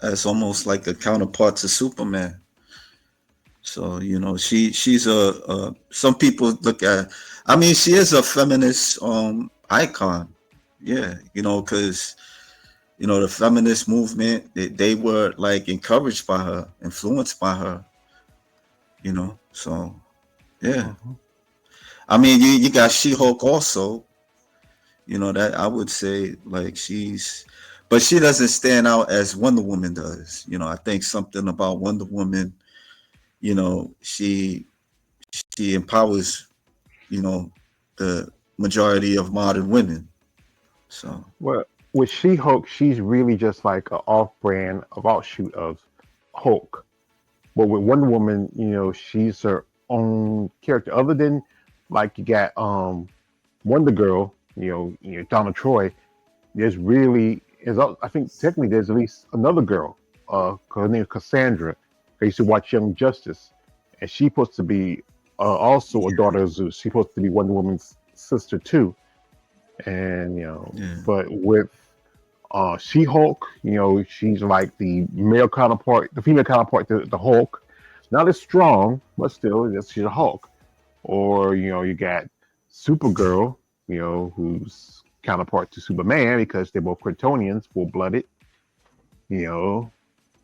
as almost like a counterpart to Superman. So she's a some people look at. I mean, she is a feminist icon. Yeah, because the feminist movement, they were like encouraged by her, influenced by her. So yeah. Hmm. I mean, you got She-Hulk also. That I would say like but she doesn't stand out as Wonder Woman does. I think something about Wonder Woman. She empowers the majority of modern women. So Well, with She-Hulk, she's really just like an off-brand of offshoot of Hulk. But with Wonder Woman, she's her own character. Other than like you got Wonder Girl, Donna Troy. There's really is I think technically there's at least another girl. Her name is Cassandra. I used to watch Young Justice, and she's supposed to be also a daughter of Zeus. She's supposed to be Wonder Woman's sister too. And yeah, but with She-Hulk, she's like the male counterpart, the female counterpart to the Hulk. Not as strong, but still, she's a Hulk. Or you got Supergirl, who's counterpart to Superman because they're both Kryptonians, full-blooded. You know,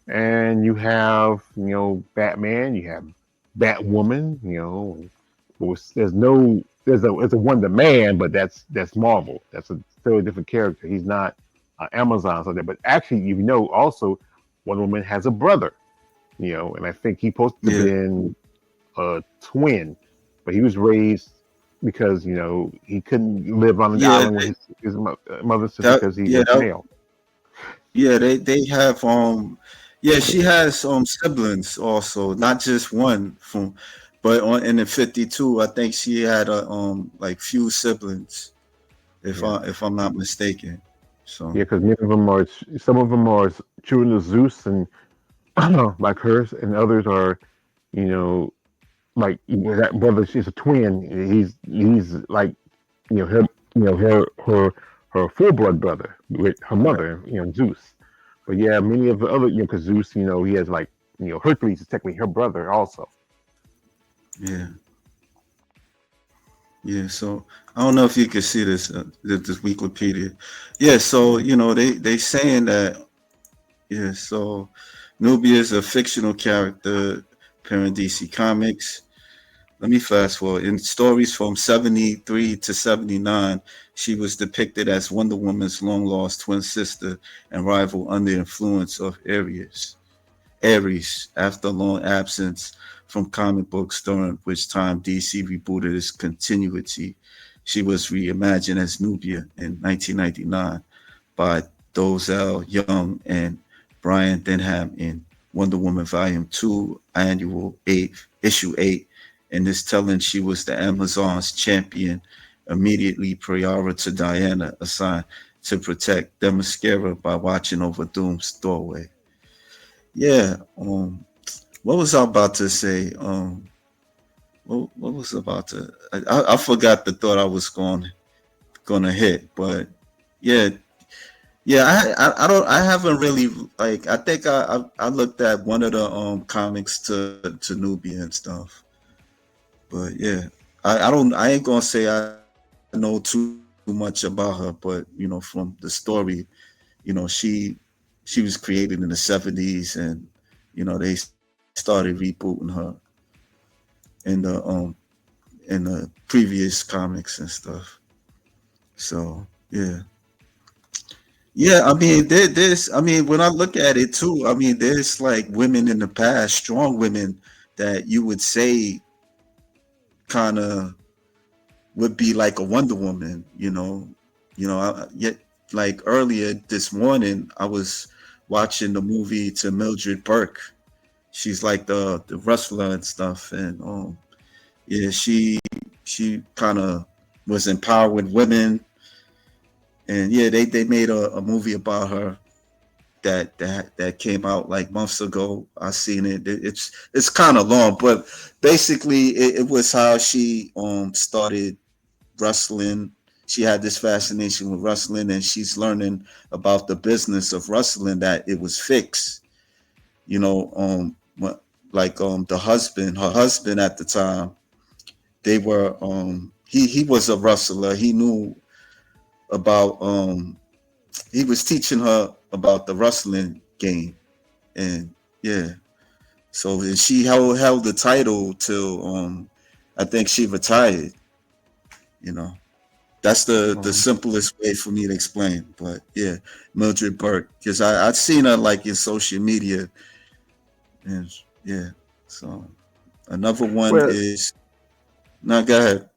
and you have Batman, you have Batwoman. There's a Wonder Man, but that's Marvel. That's a totally different character. He's not Amazon so that. But actually, also Wonder Woman has a brother. And I think he's supposed to yeah, been a twin, but he was raised because he couldn't live on the yeah. island with his mother and sister That because he yeah, was male. yeah. They have yeah. She has siblings also, not just one from, but in the 52, I think she had a like few siblings, Yeah, if I'm not mistaken. So yeah, because many of them are some of them are children of Zeus and like hers, and others are you know like that brother. She's a twin. He's like her her full blood brother with her right, mother. Zeus. But yeah, many of the other because Zeus, he has like Hercules is technically her brother also. yeah, yeah. So I don't know if you can see this Wikipedia. Yeah, so they saying that. Yeah, so Nubia is a fictional character appearing in DC Comics. Let me fast forward. In stories from 73 to 79, she was depicted as Wonder Woman's long lost twin sister and rival under influence of Ares, after a long absence from comic books, during which time DC rebooted its continuity. She was reimagined as Nubia in 1999 by Dozell Young and Brian Denham in Wonder Woman Volume 2, Annual 8, Issue 8. In this telling, she was the Amazon's champion, immediately prior to Diana, assigned to protect Themyscira by watching over Doom's doorway. Yeah, what was I about to say? What was about to? I forgot the thought I was gonna hit, but yeah, yeah. I haven't really like. I think I looked at one of the comics to Nubia and stuff, but yeah, I ain't gonna say I know too much about her, but from the story, she was created in the 70s, and they started rebooting her in the previous comics and stuff. So yeah. Yeah, I mean, I mean, when I look at it too, I mean, there's like women in the past, strong women that you would say kind of would be like a Wonder Woman, yet like earlier this morning, I was watching the movie to Mildred Burke. She's like the wrestler and stuff, and yeah, she kind of was empowering women, and yeah, they made a movie about her that came out like months ago. I seen it. It's kind of long, but basically it was how she started wrestling. She had this fascination with wrestling, and she's learning about the business of wrestling, that it was fixed. you know, like the husband, her husband at the time, they were he was a wrestler. He knew about he was teaching her about the wrestling game, and yeah, so and she held the title till I think she retired. You know, that's the Um, simplest way for me to explain. But yeah, Mildred Burke, because I'd seen her like in social media, and yeah. So another one well, is no, go ahead.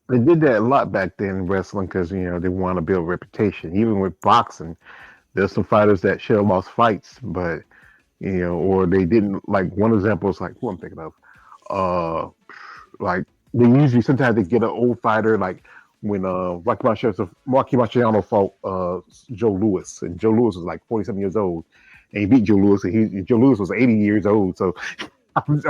they did that a lot back then in wrestling because they want to build reputation. Even with boxing, there's some fighters that should have lost fights, but or they didn't. Like one example is like who I'm thinking of. Uh, like they usually sometimes they get an old fighter like when Rocky Marciano fought Joe Louis, and Joe Louis was like 47 years old, and he beat Joe Louis, and Joe Louis was 80 years old. So I'm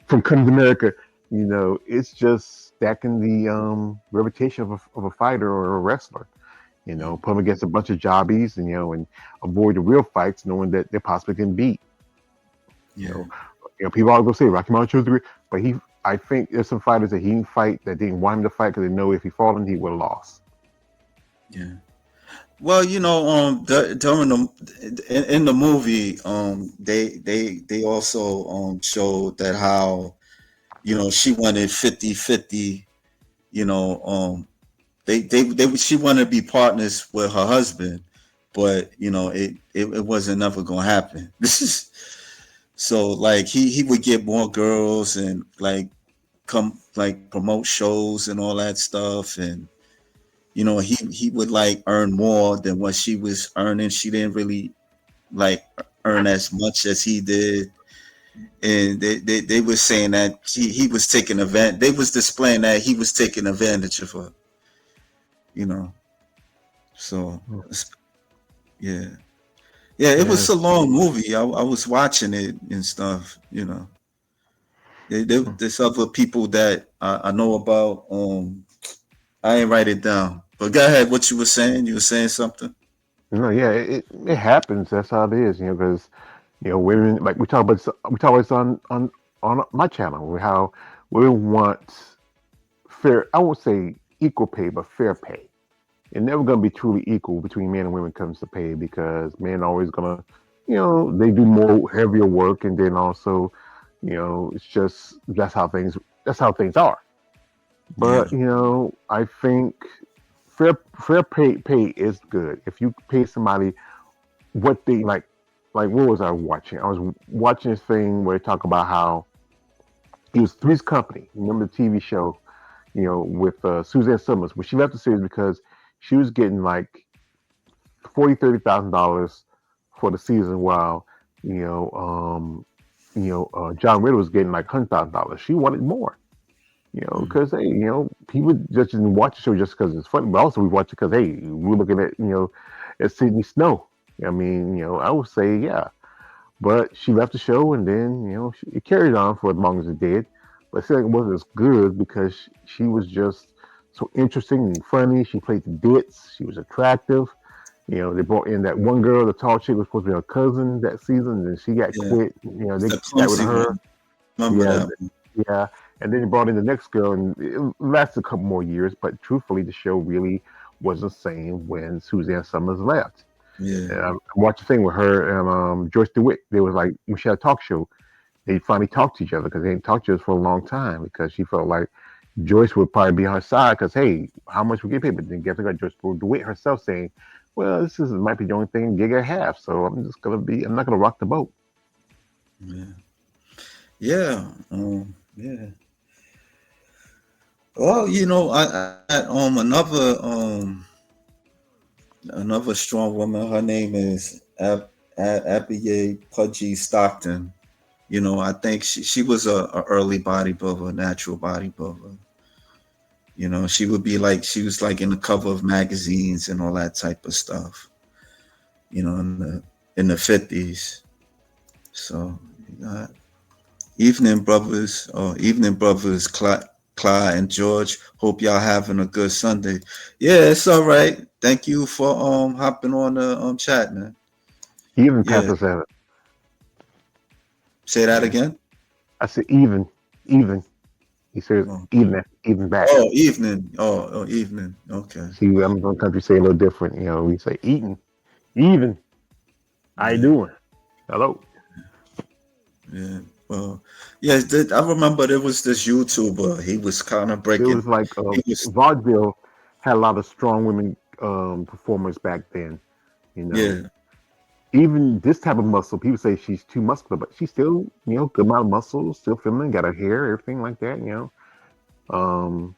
from Comes America, it's just stacking the reputation of a fighter or a wrestler. Put them against a bunch of jobbies, and avoid the real fights, knowing that they possibly can beat. You Yeah, know, people always gonna say Rocky Mountain great, but I think there's some fighters that he didn't fight that didn't want him to fight because they know if he fought him, he would have lost. yeah. Well, during in the movie, they also showed that how she wanted 50-50. You know, they she wanted to be partners with her husband, but it wasn't never gonna happen. So like he would get more girls and like come like promote shows and all that stuff, and he would like earn more than what she was earning. She didn't really like earn as much as he did, and they were saying that he was taking advantage. They was displaying that he was taking advantage of her. You know, so yeah, yeah. It was a Yes. long movie. I was watching it and stuff. There's other people that I know about. I ain't write it down. But go ahead. What you were saying? You were saying something. No, yeah, it happens. That's how it is. Because women like we talk about this on my channel how women want fair. I won't say equal pay, but fair pay. It's never going to be truly equal between men and women when it comes to pay because men are always gonna, they do more heavier work, and then also, it's just that's how things are. Yeah. But I think fair pay is good. If you pay somebody what they like what was I watching? I was watching this thing where they talk about how it was Three's Company. Remember the TV show, with Suzanne Summers, when she left the series because she was getting like 30,000 dollars for the season, while John Ritter was getting like $100,000. She wanted more. Mm. Because hey, people just didn't watch the show just because it's funny, but also we watch it because hey, we're looking at Sydney Snow. I mean, I would say yeah, but she left the show and then it carried on for as long as it did, but I feel like it wasn't as good because she was just so interesting and funny. She played the bits. She was attractive. They brought in that one girl, the tall chick was supposed to be her cousin that season, and she got Yeah. quit. They The got rid of clumsy her. one. Remember Yeah, that one. yeah, and then they brought in the next girl, and it lasted a couple more years. But truthfully, the show really was the same when Suzanne Summers left. Yeah. And I watched a thing with her and Joyce DeWitt. They was like when she had a talk show, they finally talked to each other because they didn't talk to us for a long time because she felt like Joyce would probably be on her side because hey, how much we get paid? But then guess what? Joyce DeWitt herself saying, "Well, this is might be the only thing gig I have, so I'm not gonna rock the boat." Yeah. Yeah. Yeah. Well, another strong woman. Her name is Abigail Pudgy Stockton. I think she was a early bodybuilder, natural bodybuilder. She was like in the cover of magazines and all that type of stuff. In the 50s. So you got evening brothers, Clyde and George. Hope y'all having a good Sunday. Yeah, it's all right. Thank you for hopping on the chat, man. Even Yeah, Pastor said it. Say that Yeah. again. I said even. He says Oh, even back. oh, evening. Oh, evening. Okay. See, I'm from country say a little different. We say eating, even. How you Yeah. doing? Hello. Yeah. Well, yeah. I remember there was this YouTuber. He was kind of It was breaking. like He was. vaudeville had a lot of strong women performers back then. You know, Yeah. even this type of muscle, people say she's too muscular, but she's still, good amount of muscle, still feminine, got her hair, everything like that. Um,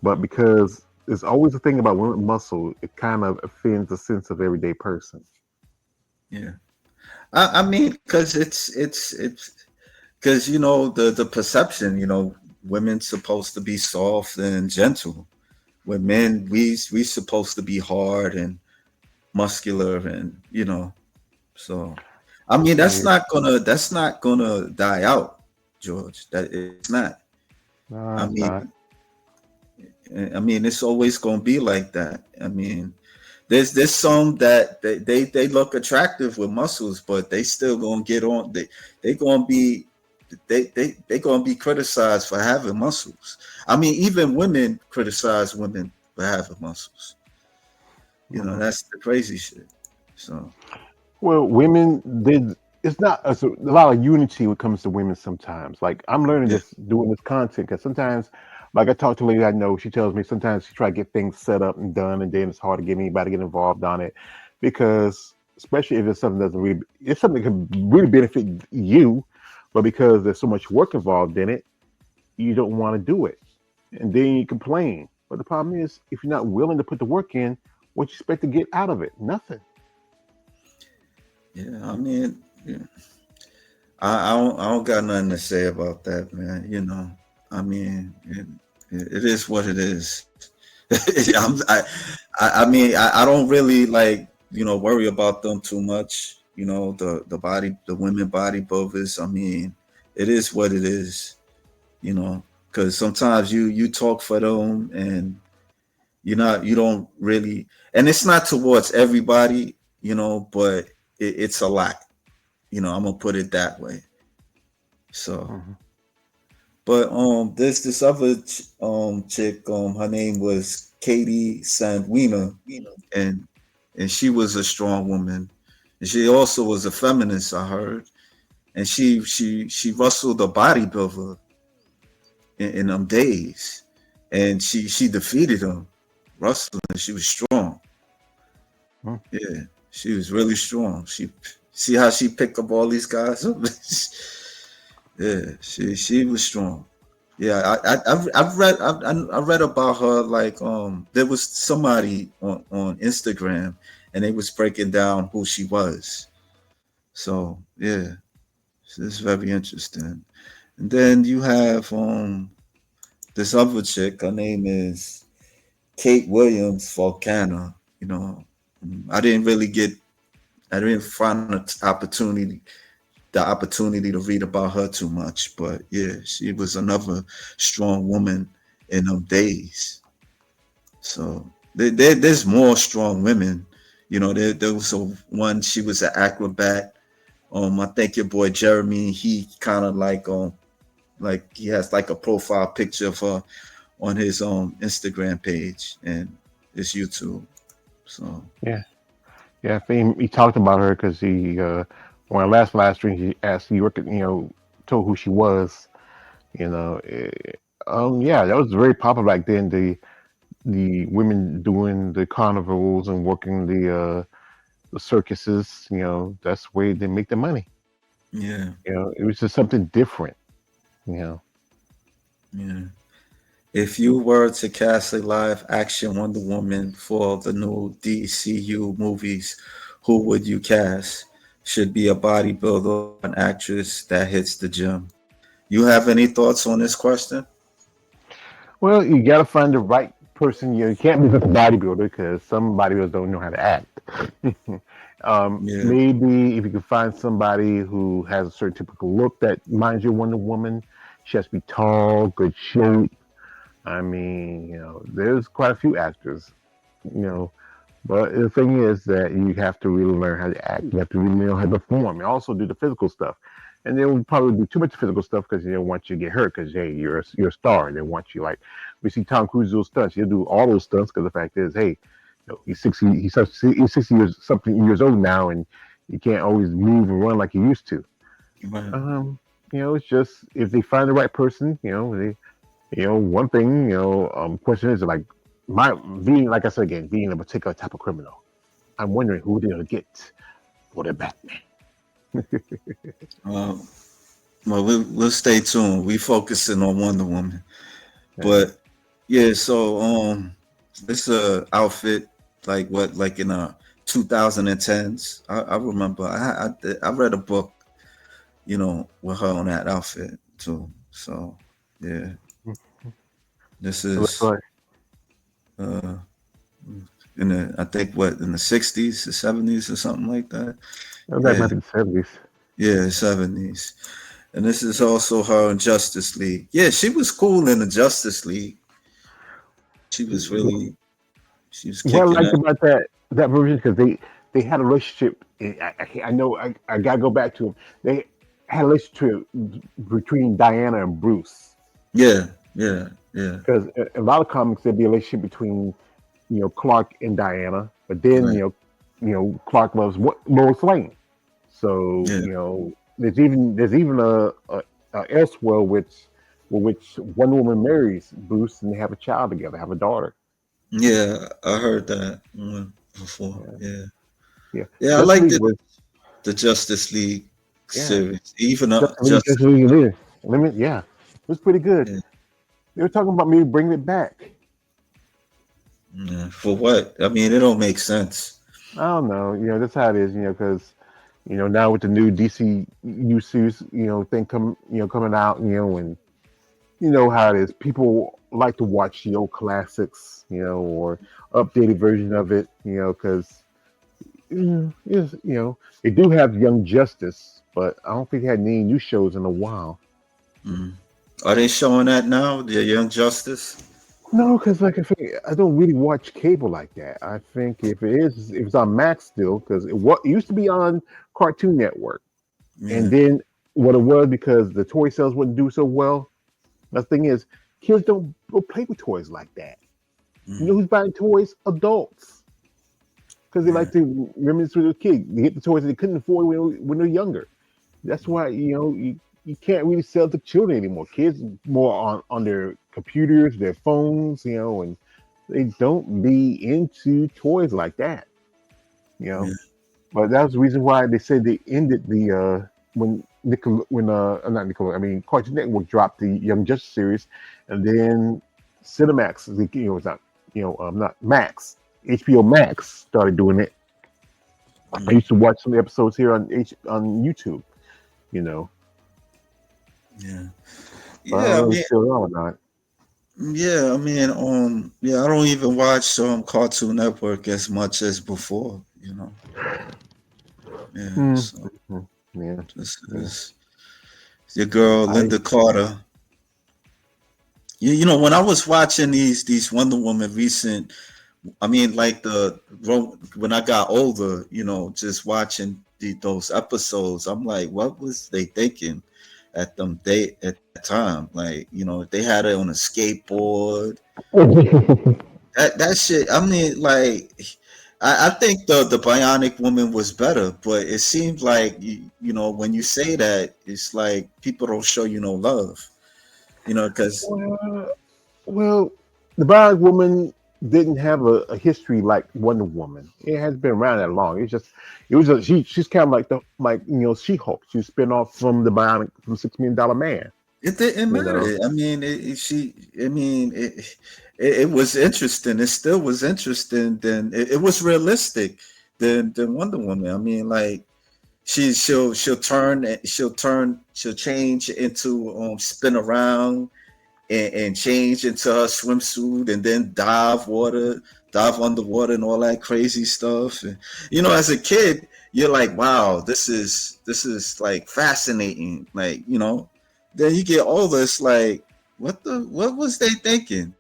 but because there's always a thing about women with muscle, it kind of offends the sense of everyday person. Yeah. I mean, because it's because the perception. Women supposed to be soft and gentle. With men, we supposed to be hard and muscular, and so. I mean, Yeah, that's not gonna die out, George. That it's not. I no, it's mean, not. it's always gonna be like that. I mean, there's some that they look attractive with muscles, but they still gonna get on. They gonna be they gonna be criticized for having muscles. I mean, even women criticize women for having muscles. Mhm. That's the crazy shit. So Well, women did. It's not a lot of unity when it comes to women. Sometimes, like I'm learning yeah, this doing this content because sometimes, like I talk to a lady I know, she tells me sometimes she try to get things set up and done, and then it's hard to get anybody to get involved on it because, especially if it's something that doesn't really, it's something that can really benefit you, but because there's so much work involved in it, you don't want to do it, and then you complain. But the problem is, if you're not willing to put the work in, what you expect to get out of it? Nothing. yeah. I mean, yeah. I don't got nothing to say about that, man. I mean, it is what it is. I mean, I don't really like worry about them too much. The women bodybuilders. I mean, it is what it is. Because sometimes you talk for them and you don't really, and it's not towards everybody, but it's a lot. I'm gonna put it that way. So, Mhm. but this other chick, her name was Katie Sandwina, and she was a strong woman, and she also was a feminist, I heard, and she wrestled a bodybuilder in them days, and she defeated him wrestling. She was strong. Mhm. Yeah, she was really strong. She see how she picked up all these guys up. Yeah, she was strong. Yeah, I read about her, like there was somebody on Instagram, and they was breaking down who she was. So yeah, so it's very interesting. And then you have this other chick. Her name is Kate Williams Volcano. I didn't really get. I didn't find the opportunity to read about her too much. But yeah, she was another strong woman in them days. So there's more strong women. There was one. She was an acrobat. I think your boy Jeremy. He kind of like he has like a profile picture of her on his Instagram page and his YouTube. So Yeah. Yeah, I think he talked about her because he, on our last live stream, he asked, he told who she was. You know, eh, yeah, that was very popular back then. The women doing the carnivals and working the circuses. That's the way they make the money. yeah, It was just something different. You know, yeah. If you were to cast a live action Wonder Woman for the new DCU movies, who would you cast? Should be a bodybuilder, an actress that hits the gym. You have any thoughts on this question? well, you got to find the right person. You can't be just a bodybuilder because some bodybuilders don't know how to act. Yeah, Maybe if you could find somebody who has a certain typical look that reminds you of Wonder Woman, she has to be tall, good shape. I mean, there's quite a few actors, you know, but the thing is that you have to really learn how to act. You have to really know how to perform and also do the physical stuff. and they will probably do too much physical stuff because they don't want you to get hurt. Because hey, you're a star, and they want you like we see Tom Cruise do stunts. He'll do all those stunts because the fact is, hey, he's 60. He's 60 years something years old now, and you can't always move and run like you used to. Right. It's just if they find the right person, one thing, question is like my being, like I said again, being a particular type of criminal. I'm wondering who they're gonna get for the Batman. Uh, well, we'll stay tuned. We focusing on Wonder Woman, Yeah. but yeah. So this outfit like what like in 2010s. I remember I read a book, with her on that outfit too. So yeah, this It looks is like uh in the I think what in the 60s, the 70s or something like that. that Yeah, might be the 70s. yeah, 70s. And this is also her in Justice League. Yeah, she was cool in the Justice League. She was really she was What I kicking liked that. about that version because they had a relationship. I know I gotta go back to them. They had a relationship between Diana and Bruce Yeah, yeah, yeah. because a lot of comics there'd be a relationship between Clark and Diana, but then Right. Clark loves Lois Lane. So Yeah. there's even a Elseworld which one woman marries Bruce and they have a child together, have a daughter. Yeah, I heard that before. Yeah, Yeah. yeah. Yeah, I Justice liked League it, was the Justice League yeah. series. Even Justice Justice League Limit, yeah, it was pretty good. yeah, They were talking about maybe bringing it back. yeah. For what? I mean, it don't make sense. I don't know. That's how it is. Because now with the new DC U series, thing coming out, and you know how it is. People like to watch the old classics, or updated version of it, because they do have Young Justice, but I don't think they had any new shows in a while. Mm. Are they showing that now? The Young Justice? No, because like I don't really watch cable like that. I think if it's on Max still, because it used to be on Cartoon Network, and Yeah. then what it was because the toy sales wouldn't do so well. The thing is, kids don't play with toys like that. You know Mm. who's buying toys? Adults, because they Yeah. like to reminisce with their kid. They get the toys that they couldn't afford when they're younger. That's why you can't really sell to children anymore. Kids more on their computers, their phones, and they don't be into toys like that. You Yeah. know, but that was the reason why they said they ended the when not Nickel I mean Cartoon Network dropped the Young Justice series, and then Cinemax, it's not not Max, HBO Max started doing it. I Mm. used to watch some episodes here on YouTube, you know, Yeah. but I Yeah. don't I know if mean, it's still on or not. yeah. I mean, yeah. I don't even watch Cartoon Network as much as before. Yeah. Mm, So mhm, yeah, this yeah. is your girl I Linda Carter. When I was watching these Wonder Woman recent, I mean, like when I got older, just watching those episodes, I'm like, what was they thinking at that time? Like, they had it on a skateboard. That shit. I mean, like, I think the Bionic Woman was better, but it seems like when you say that, it's like people don't show you no love. Because well, well, the Bionic Woman didn't have a history like Wonder Woman. It hasn't been around that long. She's kind of like She Hulk. She's spin off from the Bionic from $6 Million Man. it didn't You know, matter. I mean, it was interesting. It still was interesting. Then it was realistic. Than Wonder Woman. I mean, like she'll change into spin around and change into her swimsuit and then dive underwater and all that crazy stuff. And, as a kid, you're like, wow, this is like fascinating. Like, then you get older, it's like, what was they thinking?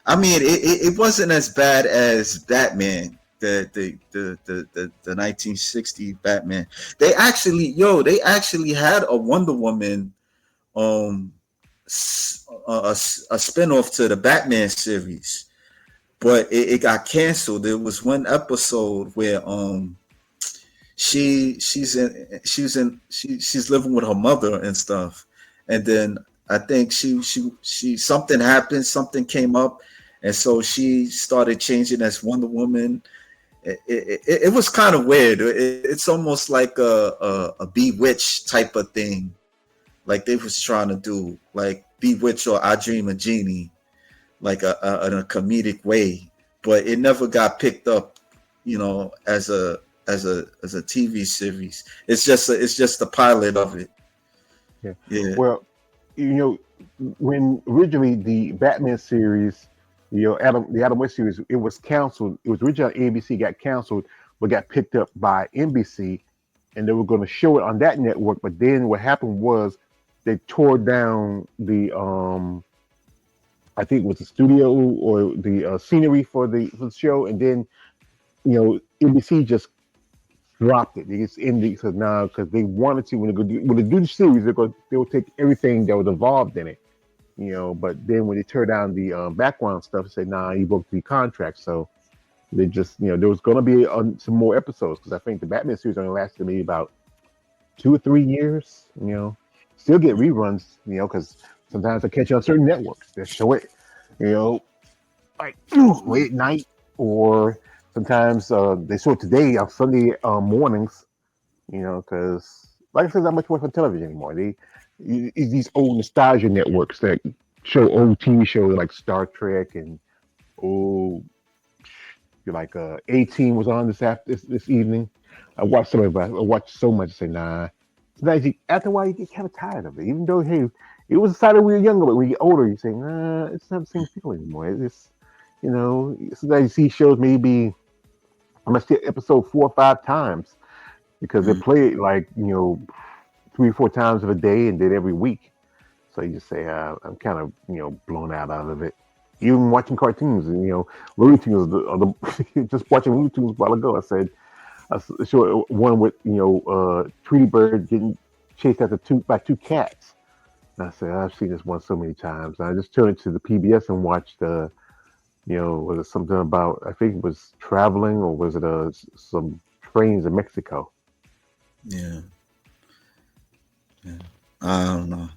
I mean, it wasn't as bad as Batman. the 1960 Batman. They actually had a Wonder Woman, a spinoff to the Batman series, but it got canceled. There was one episode where she's living with her mother and stuff, and then I think she something happened, something came up, and so she started changing as Wonder Woman. It was kind of weird. It's almost like a Bewitched type of thing, like they was trying to do, like Bewitched or I Dream a Genie, like in a comedic way, but it never got picked up, as a TV series. It's just the pilot of it. Yeah. Yeah. Well, when originally the Batman series, the Adam West series, it was canceled. It was originally on ABC, got canceled, but got picked up by NBC, and they were going to show it on that network. But then what happened was they tore down the I think it was the studio or the scenery for the show, and then NBC just dropped it. They just ended because now because they wanted to when they do the series, they will take everything that was involved in it, But then when they tear down the background stuff, say nah, you broke the contract, so they just there was going to be some more episodes because I think the Batman series only lasted maybe about 2 or 3 years. Still get reruns, because sometimes I catch on certain networks that show it, like late at night, or sometimes they show it today on Sunday mornings, because like I said, not much more on television anymore. These old nostalgia networks that show old TV shows like Star Trek and old, like A-Team was on this evening. I watched some of it, but I watched so much. I say nah. Sometimes after a while you get kind of tired of it, even though hey, it was decided when we were younger, but when you get older, you say nah, it's not the same feel anymore. It's sometimes you see shows maybe I must see episode 4 or 5 times because they play it like 3 or 4 times of a day and did every week. So you just say I'm kind of blown out of it. Even watching cartoons, Looney Tunes. Just watching Looney Tunes a while ago, I saw one with Tweety Bird getting chased after by 2 cats. And I said I've seen this one so many times. And I just turned to the PBS and watched was it something about? I think it was traveling, or was it some trains in Mexico? Yeah. I don't know.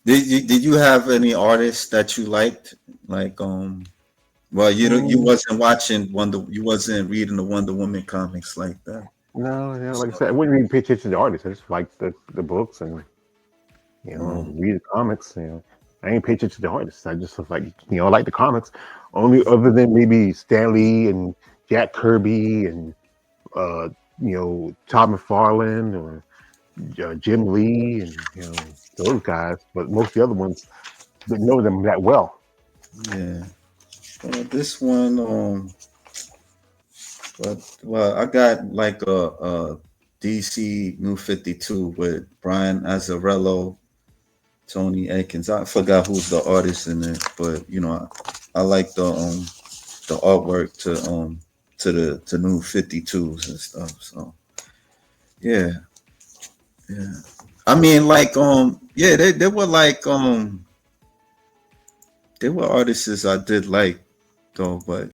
Did you have any artists that you liked? Like well, you wasn't watching you wasn't reading the Wonder Woman comics like that. No, like I said, I wouldn't even pay attention to the artists. I just like the books and read the comics. I ain't pay attention to the artists. I just was like I like the comics. Only other than maybe Stan Lee and Jack Kirby and Todd McFarlane or Jim Lee and those guys, but most of the other ones didn't know them that well. Yeah. This one, well, I got like a DC New 52 with Brian Azzarello, Tony Akins. I forgot who's the artist in it, but I like the artwork to New 52s and stuff. So yeah. I mean, like yeah, they were like they were artists I did like though, but